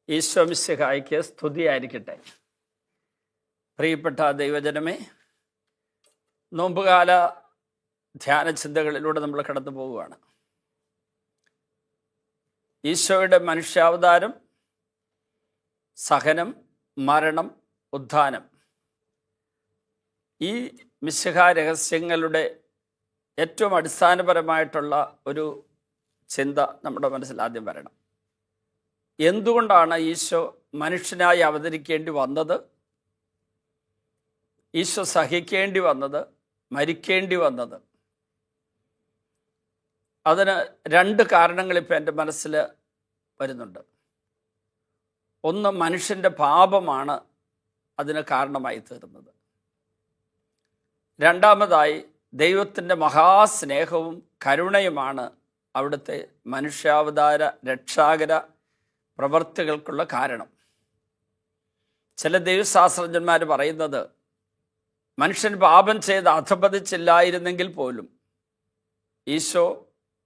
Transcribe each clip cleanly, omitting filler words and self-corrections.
ഈശോ മിശിഹായ്ക്ക് സ്തുതിയായിരിക്കട്ടെ. പ്രിയപ്പെട്ട ദൈവജനമേ, നോമ്പുകാല ധ്യാന ചിന്തകളിലൂടെ നമ്മൾ കടന്നു പോവുകയാണ്. ഈശോയുടെ മനുഷ്യാവതാരം, സഹനം, മരണം, ഉത്ഥാനം, ഈ മിശിഹാ രഹസ്യങ്ങളുടെ ഏറ്റവും അടിസ്ഥാനപരമായിട്ടുള്ള ഒരു ചിന്ത നമ്മുടെ മനസ്സിൽ ആദ്യം വരണം. എന്തുകൊണ്ടാണ് ഈശോ മനുഷ്യനായി അവതരിക്കേണ്ടി വന്നത്? ഈശോ സഹിക്കേണ്ടി വന്നത്, മരിക്കേണ്ടി വന്നത്? അതിന് രണ്ട് കാരണങ്ങൾ ഇപ്പം എൻ്റെ മനസ്സിൽ വരുന്നുണ്ട്. ഒന്ന്, മനുഷ്യൻ്റെ പാപമാണ് അതിന് കാരണമായി തീർന്നത്. രണ്ടാമതായി, ദൈവത്തിൻ്റെ മഹാസ്നേഹവും കരുണയുമാണ് അവിടുത്തെ മനുഷ്യാവതാര രക്ഷാകര പ്രവർത്തികൾക്കുള്ള കാരണം. ചില ദൈവശാസ്ത്രജ്ഞന്മാർ പറയുന്നത്, മനുഷ്യൻ പാപം ചെയ്ത് അധപതിച്ചില്ലായിരുന്നെങ്കിൽ പോലും ഈശോ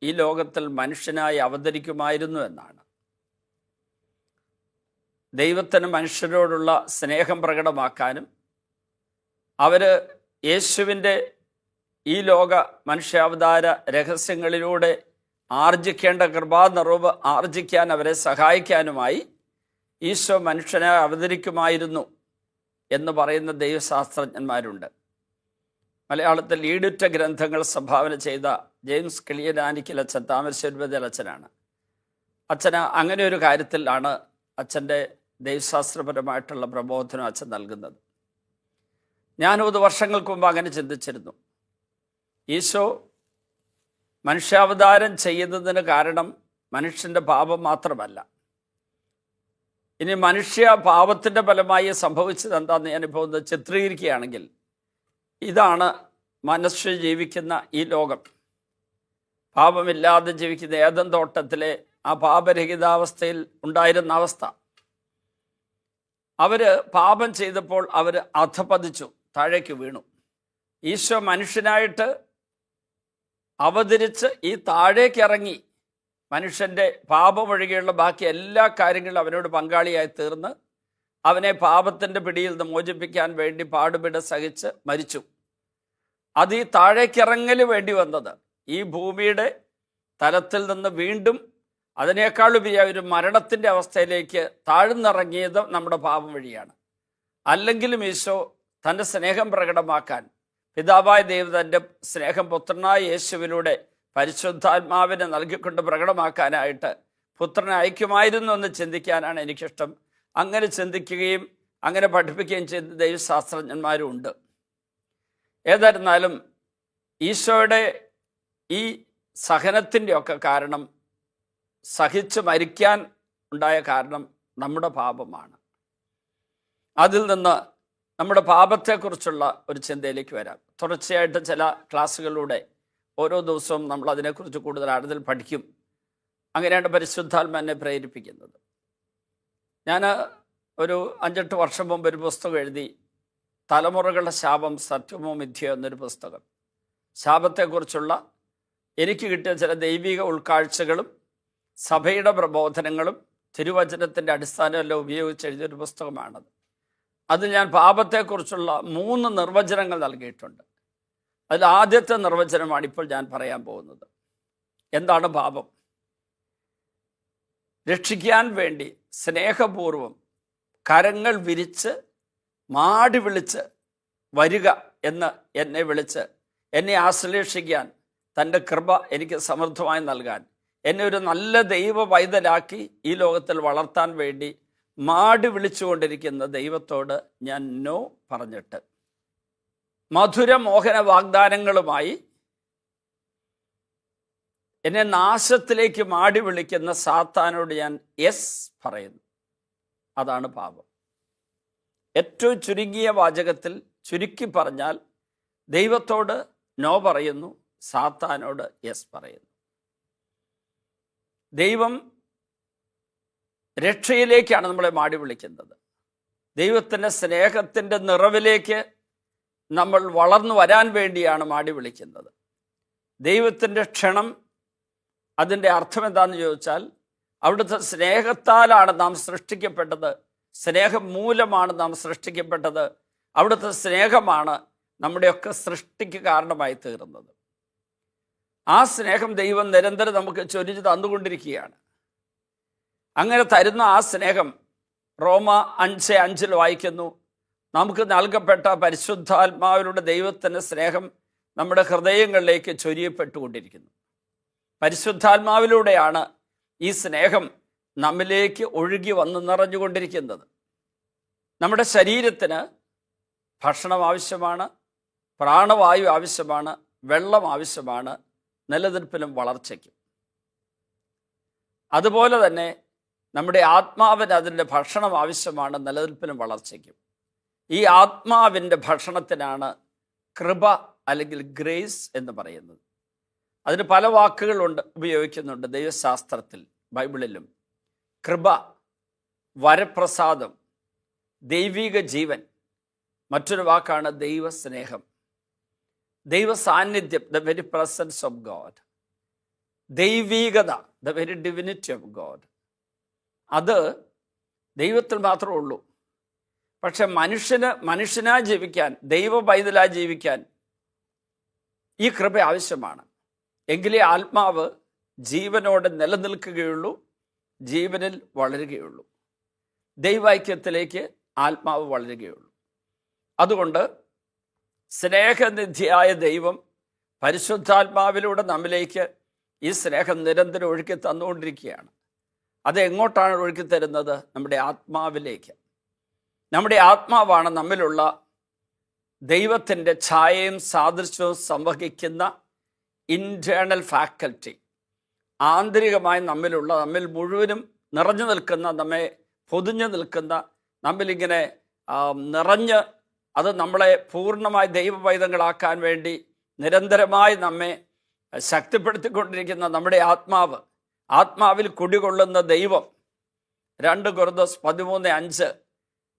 ഈ ലോകത്തിൽ മനുഷ്യനായി അവതരിക്കുമായിരുന്നു എന്നാണ്. ദൈവത്തിന് മനുഷ്യരോടുള്ള സ്നേഹം പ്രകടമാക്കാനും അവർ യേശുവിൻ്റെ ഈ ലോക മനുഷ്യാവതാര രഹസ്യങ്ങളിലൂടെ ആർജിക്കേണ്ട കൃപാനിറവ് ആർജിക്കാൻ അവരെ സഹായിക്കാനുമായി ഈശോ മനുഷ്യനായി അവതരിക്കുമായിരുന്നു എന്ന് പറയുന്ന ദൈവശാസ്ത്രജ്ഞന്മാരുണ്ട്. മലയാളത്തിൽ ഈടുറ്റ ഗ്രന്ഥങ്ങൾ സംഭാവന ചെയ്ത ജെയിംസ് കിളിയനാനിക്കൽ അച്ഛൻ, താമരശ്ശേരി അച്ഛനാണ്. അച്ഛന് അങ്ങനെ ഒരു കാര്യത്തിലാണ് അച്ഛൻ്റെ ദൈവശാസ്ത്രപരമായിട്ടുള്ള പ്രബോധനം അച്ഛൻ നൽകുന്നത്. ഞാനത് വർഷങ്ങൾക്ക് മുമ്പ് അങ്ങനെ ചിന്തിച്ചിരുന്നു. ഈശോ മനുഷ്യാവതാരം ചെയ്യുന്നതിന് കാരണം മനുഷ്യൻ്റെ പാപം മാത്രമല്ല. ഇനി മനുഷ്യ പാപത്തിൻ്റെ ഫലമായി സംഭവിച്ചത് എന്താണെന്ന് ഞാനിപ്പോൾ ഒന്ന് ചിത്രീകരിക്കുകയാണെങ്കിൽ, ഇതാണ് മനുഷ്യ ജീവിക്കുന്ന ഈ ലോകം. പാപമില്ലാതെ ജീവിക്കുന്ന ഏദൻ തോട്ടത്തിലെ ആ പാപരഹിതാവസ്ഥയിൽ ഉണ്ടായിരുന്ന അവസ്ഥ. അവർ പാപം ചെയ്തപ്പോൾ അവർ അധപതിച്ചു, താഴേക്ക് വീണു. ഈശോ മനുഷ്യനായിട്ട് അവതരിച്ച് ഈ താഴേക്കിറങ്ങി മനുഷ്യൻ്റെ പാപമൊഴികെയുള്ള ബാക്കി എല്ലാ കാര്യങ്ങളും അവനോട് പങ്കാളിയായി തീർന്ന് അവനെ പാപത്തിൻ്റെ പിടിയിൽ നിന്ന് മോചിപ്പിക്കാൻ വേണ്ടി പാടുപെട സഹിച്ച് മരിച്ചു. അത് ഈ താഴേക്കിറങ്ങൽ വേണ്ടി വന്നത് ഈ ഭൂമിയുടെ തലത്തിൽ നിന്ന് വീണ്ടും അതിനേക്കാളുപരിയായ ഒരു മരണത്തിൻ്റെ അവസ്ഥയിലേക്ക് താഴ്ന്നിറങ്ങിയത് നമ്മുടെ പാപം വഴിയാണ്. അല്ലെങ്കിലും ഈശോ തൻ്റെ സ്നേഹം പ്രകടമാക്കാൻ പിതാവായ ദൈവം തൻ്റെ സ്നേഹം പുത്രനായ യേശുവിലൂടെ പരിശുദ്ധാത്മാവിനെ നൽകിക്കൊണ്ട് പ്രകടമാക്കാനായിട്ട് പുത്രനെ അയക്കുമായിരുന്നു എന്ന് ചിന്തിക്കാനാണ് എനിക്കിഷ്ടം. അങ്ങനെ ചിന്തിക്കുകയും അങ്ങനെ പഠിപ്പിക്കുകയും ചെയ്ത ദൈവശാസ്ത്രജ്ഞന്മാരും ഉണ്ട്. ഏതായിരുന്നാലും ഈശോയുടെ ഈ സഹനത്തിൻ്റെയൊക്കെ കാരണം, സഹിച്ച് മരിക്കാൻ ഉണ്ടായ കാരണം നമ്മുടെ പാപമാണ്. അതിൽ നിന്ന് നമ്മുടെ പാപത്തെക്കുറിച്ചുള്ള ഒരു ചിന്തയിലേക്ക് വരാം. തുടർച്ചയായിട്ട് ചില ക്ലാസ്സുകളിലൂടെ ഓരോ ദിവസവും നമ്മൾ അതിനെക്കുറിച്ച് കൂടുതൽ ആഴത്തിൽ പഠിക്കും. അങ്ങനെയാണ് പരിശുദ്ധാത്മ എന്നെ പ്രേരിപ്പിക്കുന്നത്. ഞാൻ ഒരു 5-8 വർഷം മുമ്പ് ഒരു പുസ്തകം എഴുതി, തലമുറകളുടെ ശാപം സത്യമോ മിഥ്യയോ എന്നൊരു പുസ്തകം. ശാപത്തെക്കുറിച്ചുള്ള എനിക്ക് കിട്ടിയ ചില ദൈവിക ഉൾക്കാഴ്ചകളും സഭയുടെ പ്രബോധനങ്ങളും തിരുവചനത്തിൻ്റെ അടിസ്ഥാനമെല്ലാം ഉപയോഗിച്ച് എഴുതിയൊരു പുസ്തകമാണത്. അതിൽ ഞാൻ പാപത്തെക്കുറിച്ചുള്ള 3 നിർവചനങ്ങൾ നൽകിയിട്ടുണ്ട്. അതിൽ ആദ്യത്തെ നിർവചനമാണ് ഇപ്പോൾ ഞാൻ പറയാൻ പോകുന്നത്. എന്താണ് പാപം? രക്ഷിക്കാൻ വേണ്ടി സ്നേഹപൂർവം കരങ്ങൾ വിരിച്ച് മാടി വിളിച്ച് വരിക എന്ന് എന്നെ വിളിച്ച് എന്നെ ആശ്ലേഷിക്കാൻ, തൻ്റെ കൃപ എനിക്ക് സമൃദ്ധമായി നൽകാൻ, എന്നെ ഒരു നല്ല ദൈവ പൈതലാക്കി ഈ ലോകത്തിൽ വളർത്താൻ വേണ്ടി മാടി വിളിച്ചുകൊണ്ടിരിക്കുന്ന ദൈവത്തോട് ഞാൻ നോ പറഞ്ഞിട്ട്, മധുര മോഹന വാഗ്ദാനങ്ങളുമായി എന്നെ നാശത്തിലേക്ക് മാടി വിളിക്കുന്ന സാത്താനോട് ഞാൻ യെസ് പറയുന്നു. അതാണ് പാപം. ഏറ്റവും ചുരുങ്ങിയ വാചകത്തിൽ ചുരുക്കി പറഞ്ഞാൽ, ദൈവത്തോട് നോ പറയുന്നു, സാത്താനോട് യെസ് പറയുന്നു. ദൈവം രക്ഷയിലേക്കാണ് നമ്മളെ മാടി വിളിക്കുന്നത്. ദൈവത്തിൻ്റെ സ്നേഹത്തിൻ്റെ നിറവിലേക്ക് നമ്മൾ വളർന്നു വരാൻ വേണ്ടിയാണ് മാടി വിളിക്കുന്നത്. ദൈവത്തിൻ്റെ ക്ഷണം, അതിൻ്റെ അർത്ഥം എന്താണെന്ന് ചോദിച്ചാൽ, അവിടുത്തെ സ്നേഹത്താലാണ് നാം സൃഷ്ടിക്കപ്പെട്ടത്. സ്നേഹം മൂലമാണ് നാം സൃഷ്ടിക്കപ്പെട്ടത്. അവിടുത്തെ സ്നേഹമാണ് നമ്മുടെയൊക്കെ സൃഷ്ടിക്ക് കാരണമായി തീർന്നത്. ആ സ്നേഹം ദൈവം നിരന്തരം നമുക്ക് ചൊരിഞ്ഞു തന്നുകൊണ്ടിരിക്കുകയാണ്. അങ്ങനെ തരുന്ന ആ സ്നേഹം റോമ 5:5 വായിക്കുന്നു, നമുക്ക് നൽകപ്പെട്ട പരിശുദ്ധാത്മാവിലൂടെ ദൈവത്തിൻ്റെ സ്നേഹം നമ്മുടെ ഹൃദയങ്ങളിലേക്ക് ചൊരിയപ്പെട്ടുകൊണ്ടിരിക്കുന്നു. പരിശുദ്ധാത്മാവിലൂടെയാണ് ഈ സ്നേഹം നമ്മിലേക്ക് ഒഴുകി വന്ന് നിറഞ്ഞുകൊണ്ടിരിക്കുന്നത്. നമ്മുടെ ശരീരത്തിന് ഭക്ഷണം ആവശ്യമാണ്, പ്രാണവായു ആവശ്യമാണ്, വെള്ളം ആവശ്യമാണ്, നിലനിൽപ്പിനും വളർച്ചയ്ക്കും. അതുപോലെ തന്നെ നമ്മുടെ ആത്മാവിന് അതിൻ്റെ ഭക്ഷണം ആവശ്യമാണ്, നിലനിൽപ്പിനും വളർച്ചയ്ക്കും. ഈ ആത്മാവിൻ്റെ ഭക്ഷണത്തിനാണ് കൃപ അല്ലെങ്കിൽ ഗ്രേസ് എന്ന് പറയുന്നത്. അതിന് പല വാക്കുകളുണ്ട്, ഉപയോഗിക്കുന്നുണ്ട് ദൈവശാസ്ത്രത്തിൽ, ബൈബിളിലും. കൃപ, വരപ്രസാദം, ദൈവിക ജീവൻ. മറ്റൊരു വാക്കാണ് ദൈവസ്നേഹം, ദൈവ സാന്നിധ്യം, the very presence of God. ദൈവീകത, the very divinity of God. അത് ദൈവത്തിൽ മാത്രമേ ഉള്ളൂ. പക്ഷെ മനുഷ്യനായി ജീവിക്കാൻ, ദൈവ പൈതലായി ജീവിക്കാൻ ഈ കൃപ ആവശ്യമാണ്. എങ്കിലേ ആത്മാവ് ജീവനോടെ നിലനിൽക്കുകയുള്ളൂ, ജീവനിൽ വളരുകയുള്ളൂ, ദൈവൈക്യത്തിലേക്ക് ആത്മാവ് വളരുകയുള്ളൂ. അതുകൊണ്ട് സ്നേഹനിധിയായ ദൈവം പരിശുദ്ധാത്മാവിലൂടെ നമ്മിലേക്ക് ഈ സ്നേഹം നിരന്തരം ഒഴുക്കി തന്നുകൊണ്ടിരിക്കുകയാണ്. അത് എങ്ങോട്ടാണ് ഒഴുക്കി തരുന്നത്? നമ്മുടെ ആത്മാവിലേക്ക്. നമ്മുടെ ആത്മാവാണ് നമ്മിലുള്ള ദൈവത്തിൻ്റെ ഛായയും സാദൃശ്യവും സംവഹിക്കുന്ന ഇൻറ്റേർണൽ ഫാക്കൽറ്റി. ആന്തരികമായി നമ്മിൽ മുഴുവനും നിറഞ്ഞു നിൽക്കുന്ന, നമ്മെ പൊതിഞ്ഞു നിൽക്കുന്ന, നമ്മിലിങ്ങനെ നിറഞ്ഞ് അത് നമ്മളെ പൂർണ്ണമായി ദൈവപൈതങ്ങളാക്കാൻ വേണ്ടി നിരന്തരമായി നമ്മെ ശക്തിപ്പെടുത്തിക്കൊണ്ടിരിക്കുന്ന നമ്മുടെ ആത്മാവിൽ കുടികൊള്ളുന്ന ദൈവം. 2 കൊരിന്ത്യർ 13:5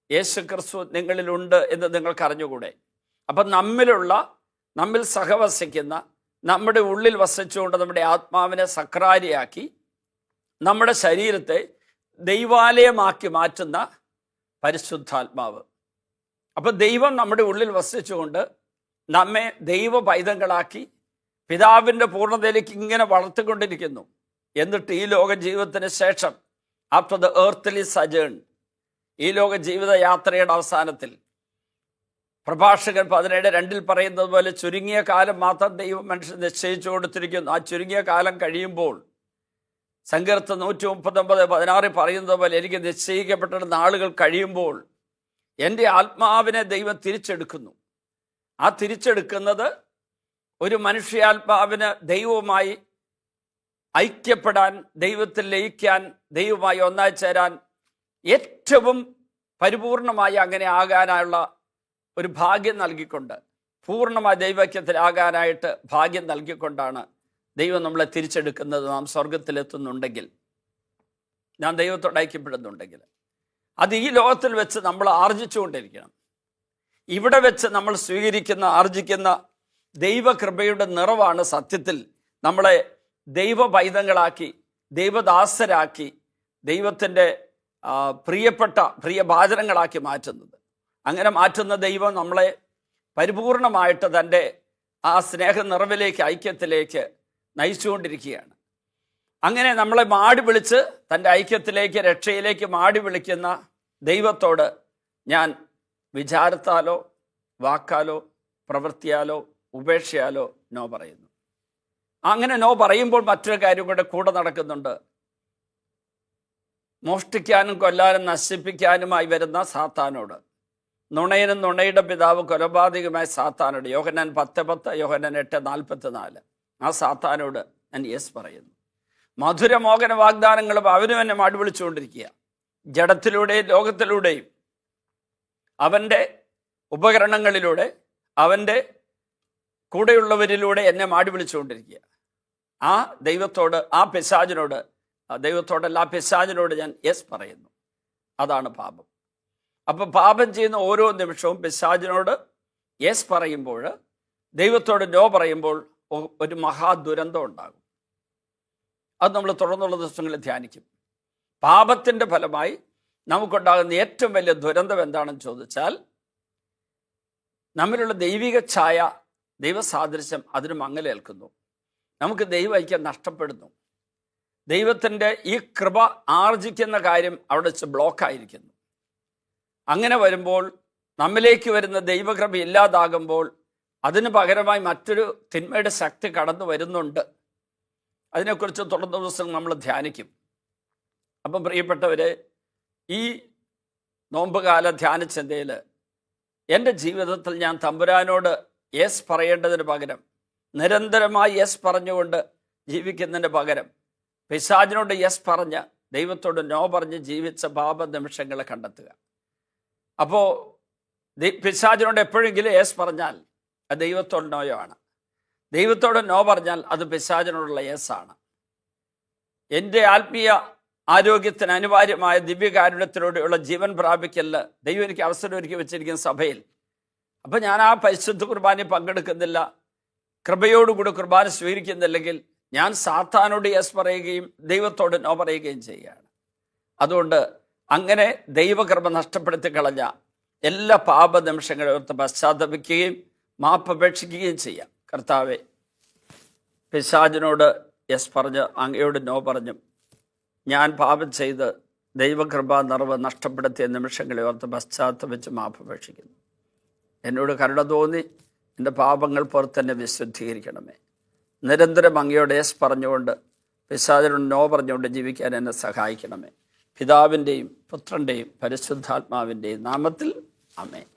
യേശു ക്രിസ്തു നിങ്ങളിലുണ്ട് എന്ന് നിങ്ങൾക്ക് അറിഞ്ഞുകൂടെ? അപ്പം നമ്മിൽ സഹവസിക്കുന്ന, നമ്മുടെ ഉള്ളിൽ വസിച്ചുകൊണ്ട് നമ്മുടെ ആത്മാവിനെ സക്രാരിയാക്കി നമ്മുടെ ശരീരത്തെ ദൈവാലയമാക്കി മാറ്റുന്ന പരിശുദ്ധാത്മാവ്. അപ്പം ദൈവം നമ്മുടെ ഉള്ളിൽ വസിച്ചുകൊണ്ട് നമ്മെ ദൈവ പൈതങ്ങളാക്കി പിതാവിൻ്റെ പൂർണ്ണതയിലേക്ക് ഇങ്ങനെ വളർത്തിക്കൊണ്ടിരിക്കുന്നു. എന്നിട്ട് ഈ ലോക ജീവിതത്തിന് ശേഷം, ആഫ്റ്റർ ദ എർത്ത്ലി സജേൺ, ഈ ലോക ജീവിത യാത്രയുടെ അവസാനത്തിൽ, പ്രഭാഷകൻ 17:2 പറയുന്നത് പോലെ ചുരുങ്ങിയ കാലം മാത്രം ദൈവം മനുഷ്യൻ നിശ്ചയിച്ചു കൊടുത്തിരിക്കുന്നു. ആ ചുരുങ്ങിയ കാലം കഴിയുമ്പോൾ, സങ്കീർത്തനം 139:16 പറയുന്നത് പോലെ, എനിക്ക് നിശ്ചയിക്കപ്പെട്ട നാളുകൾ കഴിയുമ്പോൾ എൻ്റെ ആത്മാവിനെ ദൈവം തിരിച്ചെടുക്കുന്നു. ആ തിരിച്ചെടുക്കുന്നത് ഒരു മനുഷ്യാത്മാവിന് ദൈവവുമായി ഐക്യപ്പെടാൻ, ദൈവത്തിൽ ലയിക്കാൻ, ദൈവവുമായി ഒന്നായി ചേരാൻ, ഏറ്റവും പരിപൂർണമായി അങ്ങനെ ആകാനുള്ള ഒരു ഭാഗ്യം നൽകിക്കൊണ്ട്, പൂർണ്ണമായ ദൈവൈക്യത്തിലാകാനായിട്ട് ഭാഗ്യം നൽകിക്കൊണ്ടാണ് ദൈവം നമ്മളെ തിരിച്ചെടുക്കുന്നത്. നാം സ്വർഗത്തിലെത്തുന്നുണ്ടെങ്കിൽ, നാം ദൈവത്തോട് ഐക്യപ്പെടുന്നുണ്ടെങ്കിൽ, അത് ഈ ലോകത്തിൽ വെച്ച് നമ്മൾ ആർജിച്ചുകൊണ്ടിരിക്കണം. ഇവിടെ വെച്ച് നമ്മൾ ആർജിക്കുന്ന ദൈവകൃപയുടെ നിറവാണ് സത്യത്തിൽ നമ്മളെ ദൈവ പൈതങ്ങളാക്കി, ദൈവദാസരാക്കി, ദൈവത്തിൻ്റെ പ്രിയഭാജനങ്ങളാക്കി മാറ്റുന്നത്. അങ്ങനെ മാറ്റുന്ന ദൈവം നമ്മളെ പരിപൂർണമായിട്ട് തൻ്റെ ആ സ്നേഹ നിറവിലേക്ക്, ഐക്യത്തിലേക്ക് നയിച്ചുകൊണ്ടിരിക്കുകയാണ്. അങ്ങനെ നമ്മളെ മാടി വിളിച്ച് തൻ്റെ ഐക്യത്തിലേക്ക്, രക്ഷയിലേക്ക് മാടി വിളിക്കുന്ന ദൈവത്തോട് ഞാൻ വിചാരത്താലോ വാക്കാലോ പ്രവൃത്തിയാലോ ഉപേക്ഷയാലോ നോ പറയുന്നു. അങ്ങനെ നോ പറയുമ്പോൾ മറ്റൊരു കാര്യം കൂടെ നടക്കുന്നുണ്ട്. മോഷ്ടിക്കാനും കൊല്ലാനും നശിപ്പിക്കാനുമായി വരുന്ന സാത്താനോട്, നുണയനും നുണയുടെ പിതാവ് കൊലപാതകമായ സാത്താനോട്, യോഹന്നാൻ 10:10, യോഹന്നാൻ 8:44, ആ സാത്താനോട് ഞാൻ യെസ് പറയുന്നു. മധുരമോഹന വാഗ്ദാനങ്ങളും അവനും എന്നെ മാടി വിളിച്ചുകൊണ്ടിരിക്കുക. ജഡത്തിലൂടെയും ലോകത്തിലൂടെയും അവൻ്റെ ഉപകരണങ്ങളിലൂടെ, അവൻ്റെ കൂടെയുള്ളവരിലൂടെ എന്നെ മാടി വിളിച്ചുകൊണ്ടിരിക്കുക. ആ ദൈവത്തോട്, ആ പിശാചിനോട്, ദൈവത്തോടല്ല ആ പിശാചിനോട് ഞാൻ യെസ് പറയുന്നു. അതാണ് പാപം. അപ്പം പാപം ചെയ്യുന്ന ഓരോ നിമിഷവും പിശാചിനോട് യെസ് പറയുമ്പോൾ, ദൈവത്തോട് നോ പറയുമ്പോൾ ഒരു മഹാദുരന്തം ഉണ്ടാകും. അത് നമ്മൾ തുടർന്നുള്ള ദിവസങ്ങളിൽ ധ്യാനിക്കും. പാപത്തിൻ്റെ ഫലമായി നമുക്കുണ്ടാകുന്ന ഏറ്റവും വലിയ ദുരന്തം എന്താണെന്ന് ചോദിച്ചാൽ നമ്മിലുള്ള ദൈവിക ഛായ, ദൈവസാദൃശ്യം അതിന് മങ്ങലേൽക്കുന്നു. നമുക്ക് ദൈവൈക്യം നഷ്ടപ്പെടുന്നു. ദൈവത്തിൻ്റെ ഈ കൃപ ആർജിക്കുന്ന കാര്യം അവിടെ വെച്ച് ബ്ലോക്കായിരിക്കുന്നു. അങ്ങനെ വരുമ്പോൾ, നമ്മിലേക്ക് വരുന്ന ദൈവകൃപ ഇല്ലാതാകുമ്പോൾ അതിന് പകരമായി മറ്റൊരു തിന്മയുടെ ശക്തി കടന്നു വരുന്നുണ്ട്. അതിനെക്കുറിച്ച് തുടർന്ന ദിവസം നമ്മൾ ധ്യാനിക്കും. അപ്പം പ്രിയപ്പെട്ടവരെ, ഈ നോമ്പുകാല ധ്യാനചിന്തയിൽ എൻ്റെ ജീവിതത്തിൽ ഞാൻ തമ്പുരാനോട് യെസ് പറയേണ്ടതിന് പകരം, നിരന്തരമായി യെസ് പറഞ്ഞുകൊണ്ട് ജീവിക്കുന്നതിന് പകരം, പിശാചിനോട് യെസ് പറഞ്ഞ് ദൈവത്തോട് നോ പറഞ്ഞ് ജീവിച്ച പാപ നിമിഷങ്ങളെ കണ്ടെത്തുക. അപ്പോൾ പിശാചിനോട് എപ്പോഴെങ്കിലും യെസ് പറഞ്ഞാൽ അത് ദൈവത്തോട് നോയോ ആണ്. ദൈവത്തോട് നോ പറഞ്ഞാൽ അത് പിശാചിനോടുള്ള യെസ് ആണ്. എൻ്റെ ആത്മീയ ആരോഗ്യത്തിന് അനിവാര്യമായ ദിവ്യകാരുണ്യത്തിലൂടെയുള്ള ജീവൻ പ്രാപിക്കല് ദൈവം എനിക്ക് അവസരം ഒരുക്കി വെച്ചിരിക്കുന്ന സഭയിൽ. അപ്പം ഞാൻ ആ പരിശുദ്ധ കുർബാനയിൽ പങ്കെടുക്കുന്നില്ല, കൃപയോടുകൂടി കുർബാന സ്വീകരിക്കുന്നില്ലെങ്കിൽ ഞാൻ സാത്താനോട് യെസ് പറയുകയും ദൈവത്തോട് നോ പറയുകയും ചെയ്യുകയാണ്. അതുകൊണ്ട് അങ്ങനെ ദൈവകൃപ നഷ്ടപ്പെടുത്തി കളഞ്ഞ എല്ലാ പാപ നിമിഷങ്ങളെ ഓർത്ത് പശ്ചാത്തപിക്കുകയും മാപ്പപേക്ഷിക്കുകയും ചെയ്യാം. കർത്താവെ, പിശാചിനോട് യെസ് പറഞ്ഞ് അങ്ങയോട് നോ പറഞ്ഞും ഞാൻ പാപം ചെയ്ത് ദൈവകൃപ നിറവ് നഷ്ടപ്പെടുത്തിയ നിമിഷങ്ങളെ ഓർത്ത് പശ്ചാത്തപിച്ച് മാപ്പപേക്ഷിക്കുന്നു. എന്നോട് കരുണ തോന്നി എൻ്റെ പാപങ്ങൾ പുറത്തെന്നെ വിശുദ്ധീകരിക്കണമേ. നിരന്തരം അങ്ങയോട് യെസ് പറഞ്ഞുകൊണ്ട് പിശാചിനോട് നോ പറഞ്ഞുകൊണ്ട് ജീവിക്കാൻ എന്നെ സഹായിക്കണമേ. പിതാവിൻ്റെയും പുത്രൻ്റെയും പരിശുദ്ധാത്മാവിൻ്റെയും നാമത്തിൽ ആമേൻ.